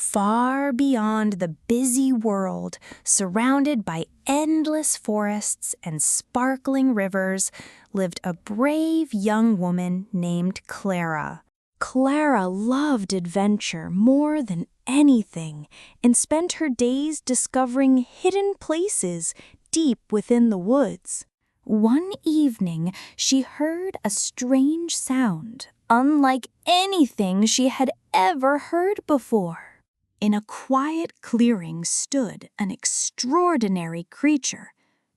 Far beyond the busy world, surrounded by endless forests and sparkling rivers, lived a brave young woman named Clara. Clara loved adventure more than anything and spent her days discovering hidden places deep within the woods. One evening, she heard a strange sound, unlike anything she had ever heard before. In a quiet clearing stood an extraordinary creature,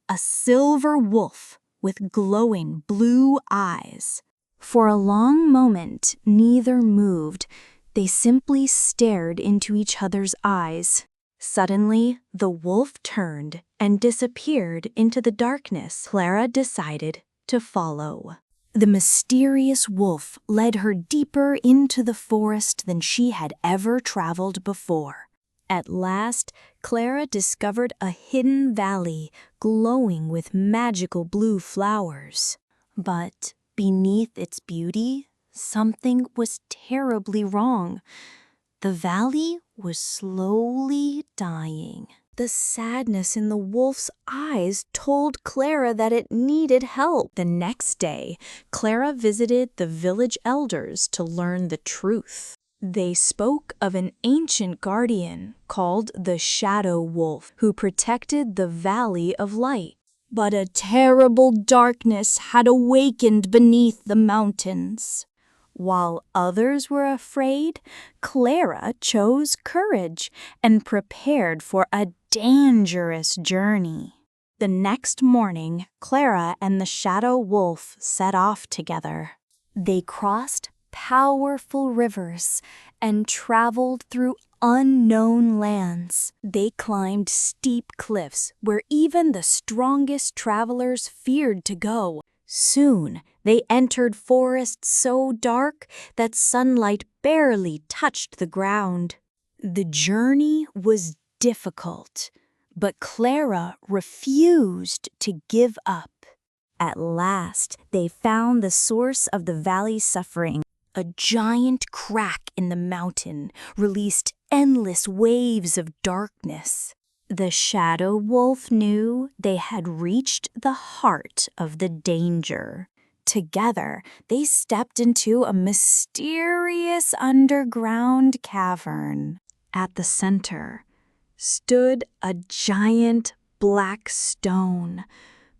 a silver wolf with glowing blue eyes. For a long moment, neither moved. They simply stared into each other's eyes. Suddenly, the wolf turned and disappeared into the darkness. Clara decided to follow. The mysterious wolf led her deeper into the forest than she had ever traveled before. At last, Clara discovered a hidden valley glowing with magical blue flowers. But beneath its beauty, something was terribly wrong. The valley was slowly dying. The sadness in the wolf's eyes told Clara that it needed help. The next day, Clara visited the village elders to learn the truth. They spoke of an ancient guardian called the Shadow Wolf who protected the Valley of Light. But a terrible darkness had awakened beneath the mountains. While others were afraid, Clara chose courage and prepared for a dangerous journey. The next morning, Clara and the Shadow Wolf set off together. They crossed powerful rivers and traveled through unknown lands. They climbed steep cliffs where even the strongest travelers feared to go. Soon, they entered forests so dark that sunlight barely touched the ground. The journey was difficult, but Clara refused to give up. At last, they found the source of the valley's suffering. A giant crack in the mountain released endless waves of darkness. The Shadow Wolf knew they had reached the heart of the danger. Together, they stepped into a mysterious underground cavern. At the center stood a giant black stone,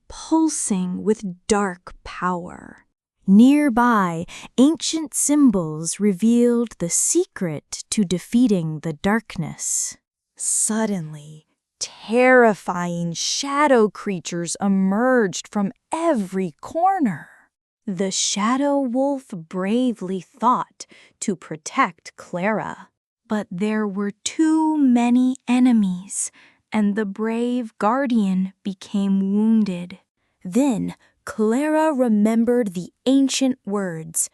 pulsing with dark power. Nearby, ancient symbols revealed the secret to defeating the darkness. Suddenly, terrifying shadow creatures emerged from every corner. The Shadow Wolf bravely fought to protect Clara, but there were too many enemies, and the brave guardian became wounded. Then, Clara remembered the ancient words,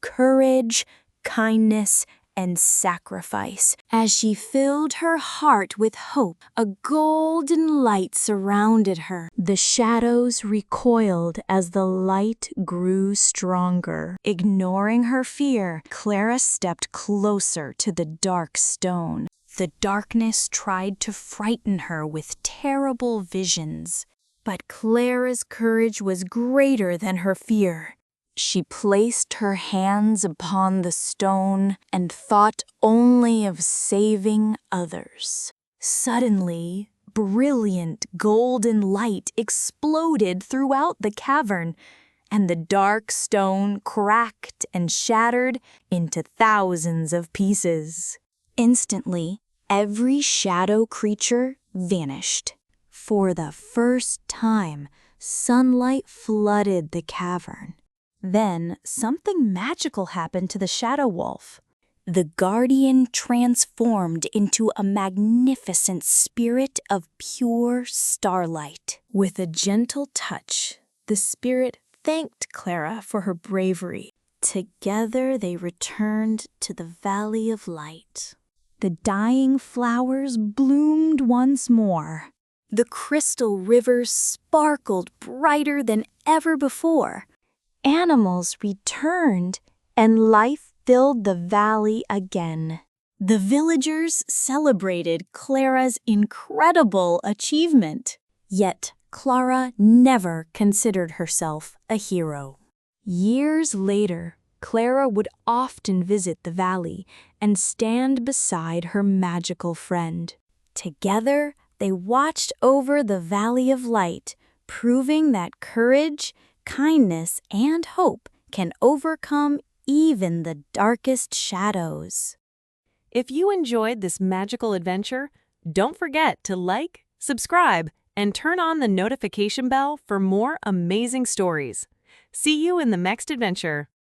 courage, kindness, and sacrifice. As she filled her heart with hope, a golden light surrounded her. The shadows recoiled as the light grew stronger. Ignoring her fear, Clara stepped closer to the dark stone. The darkness tried to frighten her with terrible visions. But Clara's courage was greater than her fear. She placed her hands upon the stone and thought only of saving others. Suddenly, brilliant golden light exploded throughout the cavern, and the dark stone cracked and shattered into thousands of pieces. Instantly, every shadow creature vanished. For the first time, sunlight flooded the cavern. Then, something magical happened to the Shadow Wolf. The guardian transformed into a magnificent spirit of pure starlight. With a gentle touch, the spirit thanked Clara for her bravery. Together, they returned to the Valley of Light. The dying flowers bloomed once more. The crystal rivers sparkled brighter than ever before. Animals returned, and life filled the valley again. The villagers celebrated Clara's incredible achievement. Yet Clara never considered herself a hero. Years later, Clara would often visit the valley and stand beside her magical friend. Together, they watched over the Valley of Light, proving that courage, kindness, and hope can overcome even the darkest shadows. If you enjoyed this magical adventure, don't forget to like, subscribe, and turn on the notification bell for more amazing stories. See you in the next adventure.